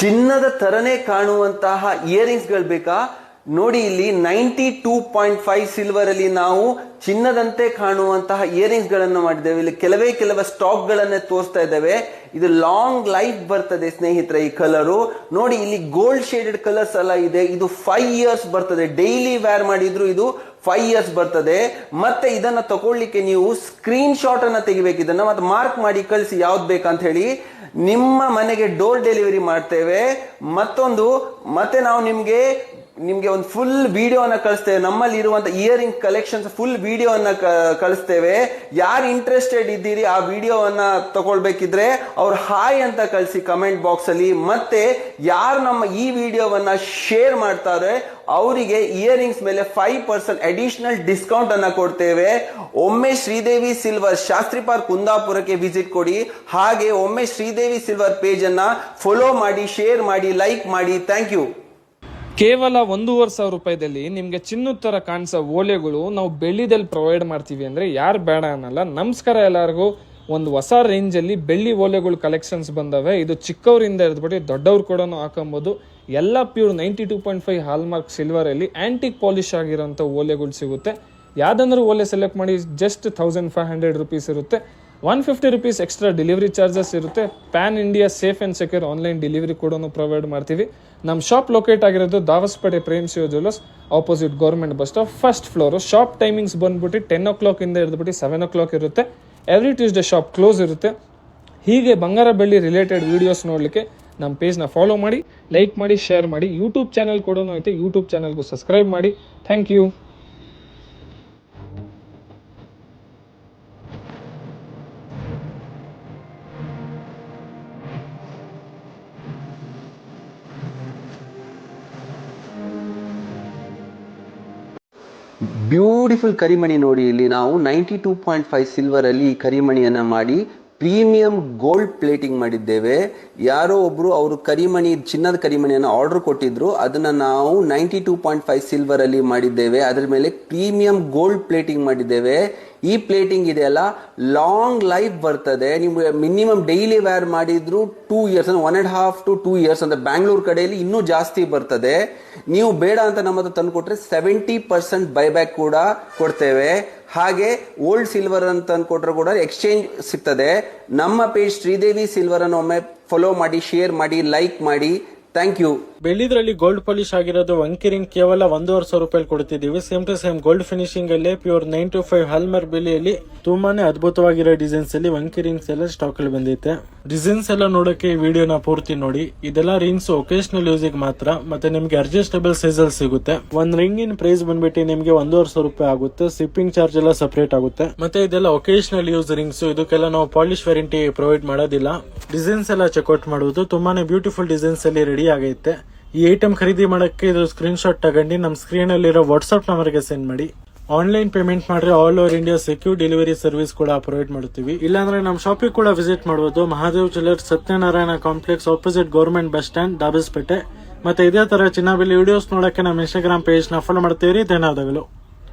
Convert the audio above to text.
ಚಿನ್ನದ ತರನೇ ಕಾಣುವಂತಹ ಇಯರಿಂಗ್ಸ್ ಗಳು ಬೇಕಾ? ನೋಡಿ, ಇಲ್ಲಿ 92.5 ಸಿಲ್ವರ್ ಅಲ್ಲಿ ನಾವು ಚಿನ್ನದಂತೆ ಕಾಣುವಂತಹ ಇಯರಿಂಗ್ಸ್ ಗಳನ್ನು ಮಾಡಿದ್ದೇವೆ. ಇಲ್ಲಿ ಕೆಲವೇ ಸ್ಟಾಕ್ ಗಳನ್ನ ತೋರಿಸ್ತಾ ಇದ್ದೇವೆ. ಇದು ಲಾಂಗ್ ಲೈಫ್ ಬರ್ತದೆ ಸ್ನೇಹಿತರೆ. ಈ ಕಲರು ನೋಡಿ, ಇಲ್ಲಿ ಗೋಲ್ಡ್ ಶೇಡೆಡ್ ಕಲರ್ಸ್ ಎಲ್ಲ ಇದೆ. ಇದು 5 ಇಯರ್ಸ್ ಬರ್ತದೆ. ಡೈಲಿ ವೇರ್ ಮಾಡಿದ್ರು ಇದು 5 ಇಯರ್ಸ್ ಬರ್ತದೆ. ಮತ್ತೆ ಇದನ್ನ ತಗೊಳ್ಳಿಕ್ಕೆ ನೀವು ಸ್ಕ್ರೀನ್ ಶಾಟ್ ಅನ್ನ ತೆಗಿಬೇಕು. ಇದನ್ನ ಮತ್ತೆ ಮಾರ್ಕ್ ಮಾಡಿ ಕಳಿಸಿ ಯಾವ್ದು ಬೇಕಂತ ಹೇಳಿ. ನಿಮ್ಮ ಮನೆಗೆ ಡೋರ್ ಡೆಲಿವರಿ ಮಾಡ್ತೇವೆ. ಮತ್ತೆ ನಾವು ನಿಮ್ಗೆ ಒಂದು ಫುಲ್ ವಿಡಿಯೋನ ಕಳಿಸ್ತೇವೆ. ನಮ್ಮಲ್ಲಿ ಇರುವಂತ ಇಯರಿಂಗ್ ಕಲೆಕ್ಷನ್ಸ್ ಫುಲ್ ವಿಡಿಯೋನ ಕಳಿಸ್ತೇವೆ. ಯಾರು ಇಂಟ್ರೆಸ್ಟೆಡ್ ಇದ್ದೀರಿ ಆ ವಿಡಿಯೋವನ್ನ ತಗೊಳ್ಬೇಕಿದ್ರೆ ಅವ್ರು ಹಾಯ್ ಅಂತ ಕಳಿಸಿ ಕಮೆಂಟ್ ಬಾಕ್ಸ್ ಅಲ್ಲಿ. ಮತ್ತೆ ಯಾರು ನಮ್ಮ ಈ ವಿಡಿಯೋವನ್ನ ಶೇರ್ ಮಾಡ್ತಾರೆ ಅವರಿಗೆ ಇಯರಿಂಗ್ಸ್ ಮೇಲೆ 5% ಅಡಿಷನಲ್ ಡಿಸ್ಕೌಂಟ್ ಅನ್ನ ಕೊಡ್ತೇವೆ. ಒಮ್ಮೆ ಶ್ರೀದೇವಿ ಸಿಲ್ವರ್ ಶಾಸ್ತ್ರಿ ಪಾರ್ಕ್ ಕುಂದಾಪುರಕ್ಕೆ ವಿಸಿಟ್ ಕೊಡಿ. ಹಾಗೆ ಒಮ್ಮೆ ಶ್ರೀದೇವಿ ಸಿಲ್ವರ್ ಪೇಜ್ ಅನ್ನ ಫಾಲೋ ಮಾಡಿ, ಶೇರ್ ಮಾಡಿ, ಲೈಕ್ ಮಾಡಿ. Thank you. ಕೇವಲ 1,500 ರೂಪಾಯಿದಲ್ಲಿ ನಿಮಗೆ ಚಿನ್ನದ ತರ ಕಾಣಿಸೋ ಓಲೆಗಳು ನಾವು ಬೆಳ್ಳಿದಲ್ಲಿ ಪ್ರೊವೈಡ್ ಮಾಡ್ತೀವಿ ಅಂದ್ರೆ ಯಾರು ಬೇಡ ಅನ್ನಲ್ಲ. ನಮಸ್ಕಾರ ಎಲ್ಲರಿಗೂ. ಒಂದು ಹೊಸ ರೇಂಜ್ ಅಲ್ಲಿ ಬೆಳ್ಳಿ ಓಲೆಗಳು ಕಲೆಕ್ಷನ್ಸ್ ಬಂದವೆ. ಇದು ಚಿಕ್ಕವರಿಂದ ಹಿಡಿದ್ಬಿಟ್ಟು ದೊಡ್ಡವ್ರು ಕೂಡ ಹಾಕೊಬಹುದು. ಎಲ್ಲ ಪ್ಯೂರ್ 92.5 ಹಾಲ್ಮಾರ್ಕ್ ಸಿಲ್ವರ್ ಅಲ್ಲಿ ಆಂಟಿಕ್ ಪಾಲಿಶ್ ಆಗಿರೋಂಥ ಓಲೆಗಳು ಸಿಗುತ್ತೆ. ಯಾವ್ದಂದ್ರೂ ಓಲೆ ಸೆಲೆಕ್ಟ್ ಮಾಡಿ ಜಸ್ಟ್ 1500 ರೂಪೀಸ್ ಇರುತ್ತೆ. 150 ರೂಪೀಸ್ ಎಕ್ಸ್ಟ್ರಾ ಡೆಲಿವರಿ ಚಾರ್ಜಸ್ ಇರುತ್ತೆ. Pan India safe and secure online delivery ಕೂಡ ಪ್ರೊವೈಡ್ ಮಾಡ್ತೀವಿ. ನಮ್ಮ ಶಾಪ್ ಲೊಕೇಟ್ ಆಗಿರೋದು Davaspete Prem Shiva jewellers opposite government bus stop, first floor. Shop timings ಬಂದ್ಬಿಟ್ಟು 10 o'clock ಇಂದ ಹಿಡಿದ್ಬಿಟ್ಟು 7 o'clock ಇರುತ್ತೆ. ಎವ್ರಿ ಟ್ಯೂಸ್ಡೇ ಶಾಪ್ ಕ್ಲೋಸ್ ಇರುತ್ತೆ. ಹೀಗೆ ಬಂಗಾರ ಬೆಳ್ಳಿ ರಿಲೇಟೆಡ್ ವಿಡಿಯೋಸ್ ನೋಡಲಿಕ್ಕೆ ನಮ್ಮ ಪೇಜ್ನ ಫಾಲೋ ಮಾಡಿ, ಲೈಕ್ ಮಾಡಿ, ಶೇರ್ ಮಾಡಿ. ಯೂಟ್ಯೂಬ್ ಚಾನಲ್ ಕೂಡ ಐತೆ. ಯೂಟ್ಯೂಬ್ ಚಾನಲ್ಗೂ ಸಬ್ಸ್ಕ್ರೈಬ್ ಮಾಡಿ. Thank you. ಬ್ಯೂಟಿಫುಲ್ ಕರಿಮಣಿ ನೋಡಿ. ಇಲ್ಲಿ ನಾವು 92.5 ಸಿಲ್ವರ್ ಅಲ್ಲಿ ಈ ಕರಿಮಣಿಯನ್ನ ಮಾಡಿ ಪ್ರೀಮಿಯಂ ಗೋಲ್ಡ್ ಪ್ಲೇಟಿಂಗ್ ಮಾಡಿದ್ದೇವೆ. ಯಾರೋ ಒಬ್ರು ಅವರು ಚಿನ್ನದ ಕರಿಮಣಿಯನ್ನು ಆರ್ಡರ್ ಕೊಟ್ಟಿದ್ರು. ಅದನ್ನ ನಾವು 92.5 ಸಿಲ್ವರ್ ಅಲ್ಲಿ ಮಾಡಿದ್ದೇವೆ. ಅದರ ಮೇಲೆ ಪ್ರೀಮಿಯಂ ಗೋಲ್ಡ್ ಪ್ಲೇಟಿಂಗ್ ಮಾಡಿದ್ದೇವೆ. ಈ ಪ್ಲೇಟಿಂಗ್ ಇದೆಯಲ್ಲ ಲಾಂಗ್ ಲೈಫ್ ಬರ್ತದೆ. ನೀವು ಮಿನಿಮಮ್ ಡೈಲಿ ವೇರ್ ಮಾಡಿದ್ರು 2 ಇಯರ್ಸ್, 1.5 to 2 ಇಯರ್ಸ್ ಅಂತ ಬ್ಯಾಂಗ್ಳೂರ್ ಕಡೆಯಲ್ಲಿ ಇನ್ನೂ ಜಾಸ್ತಿ ಬರ್ತದೆ. ನೀವು ಬೇಡ ಅಂತ ನಮ್ಮ ಹತ್ರ ತಂದು ಕೊಟ್ರೆ 70% ಬೈಬ್ಯಾಕ್ ಕೂಡ ಕೊಡ್ತೇವೆ. ಹಾಗೆ ಓಲ್ಡ್ ಸಿಲ್ವರ್ ಅಂತ ಕೊಟ್ಟರು ಕೂಡ ಎಕ್ಸ್ಚೇಂಜ್ ಸಿಗ್ತದೆ. ನಮ್ಮ ಪೇಜ್ ಶ್ರೀದೇವಿ ಸಿಲ್ವರ್ ಅನ್ನು ಒಮ್ಮೆ ಫಾಲೋ ಮಾಡಿ, ಶೇರ್ ಮಾಡಿ, ಲೈಕ್ ಮಾಡಿ. Thank you. ಬೆಳ್ಳಿದ್ರಲ್ಲಿ ಗೋಲ್ಡ್ ಪಾಲಿಶ್ ಆಗಿರೋದು ವಂಕಿರಿಂಗ್ ಕೇವಲ 1,500 ರೂಪಾಯಿ ಕೊಡ್ತಿದ್ದೀವಿ. Same to same gold finishing ಅಲ್ಲೇ ಪ್ಯೂರ್ 925 ಹಾಲ್ಮಾರ್ಕ್ ಬೆಳ್ಳಿಯಲ್ಲಿ ತುಂಬಾನೇ ಅದ್ಭುತವಾಗಿರೋ ಡಿಸೈನ್ಸ್ ಅಲ್ಲಿ ವಂಕಿರಿಂಗ್ಸ್ ಎಲ್ಲ ಸ್ಟಾಕ್ ಅಲ್ಲಿ ಬಂದೈತೆ. ಡಿಸೈನ್ಸ್ ಎಲ್ಲ ನೋಡಕ್ಕೆ ಈ ವಿಡಿಯೋನ ಪೂರ್ತಿ ನೋಡಿ. ಇದೆಲ್ಲ ರಿಂಗ್ಸ್ ಒಕೇಶನಲ್ ಯೂಸ್ ಮಾತ್ರ. ಮತ್ತೆ ನಿಮ್ಗೆ ಅಡ್ಜಸ್ಟಬಲ್ ಸೈಜ್ ಅಲ್ಲಿ ಸಿಗುತ್ತೆ. ಒಂದ್ ರಿಂಗ್ ಇನ್ ಪ್ರೈಸ್ ಬಂದ್ಬಿಟ್ಟು ನಿಮ್ಗೆ 1,500 ರೂಪಾಯಿ ಆಗುತ್ತೆ. ಶಿಪ್ಪಿಂಗ್ ಚಾರ್ಜ್ ಎಲ್ಲ ಸಪರೇಟ್ ಆಗುತ್ತೆ. ಮತ್ತೆ ಇದೆಲ್ಲ ಒಕೇಶನಲ್ ಯೂಸ್ ರಿಂಗ್ಸ್. ಇದಕ್ಕೆಲ್ಲ ನಾವು ಪಾಲಿಶ್ ವ್ಯಾರಂಟಿ ಪ್ರೊವೈಡ್ ಮಾಡೋದಿಲ್ಲ. ಡಿಸೈನ್ಸ್ ಎಲ್ಲ ಚೆಕ್ಔಟ್ ಮಾಡುವುದು. ತುಂಬಾನೇ ಬ್ಯೂಟಿಫುಲ್ ಡಿಸೈನ್ಸ್ ಅಲ್ಲಿ ರೆಡಿ ಆಗೈತೆ. ಈ ಐಟಮ್ ಖರೀದಿ ಮಾಡಕ್ಕೆ ಇದು ಸ್ಕ್ರೀನ್ ಶಾಟ್ ತಗೊಂಡು ನಮ್ಮ ಸ್ಕ್ರೀನ್ ಅಲ್ಲಿರೋ ವಾಟ್ಸ್ಆಪ್ ನಂಬರ್ಗೆ ಸೆಂಡ್ ಮಾಡಿ. ಆನ್ಲೈನ್ ಪೇಮೆಂಟ್ ಮಾಡ್ರೆ all over India secure delivery service ಕೂಡ ಪ್ರೊವೈಡ್ ಮಾಡುತ್ತೀವಿ. ಇಲ್ಲಾಂದ್ರೆ ನಮ್ಮ ಶಾಪಿಗೆ ಕೂಡ ವಿಸಿಟ್ ಮಾಡಬಹುದು. Mahadev jewellers, Satyanarayana complex, opposite government bus stand, Dabaspete. ಮತ್ತೆ ಇದೇ ತರ ಚಿನ್ನ ಬೆಳ್ಳಿ ವಿಡಿಯೋಸ್ ನೋಡಕ್ಕೆ ನಮ್ಮ ಇನ್ಸ್ಟಾಗ್ರಾಮ್ ಪೇಜ್ ನ ಫಾಲೋ ಮಾಡ್ತೀವಿ. ಧನ್ಯವಾದಗಳು.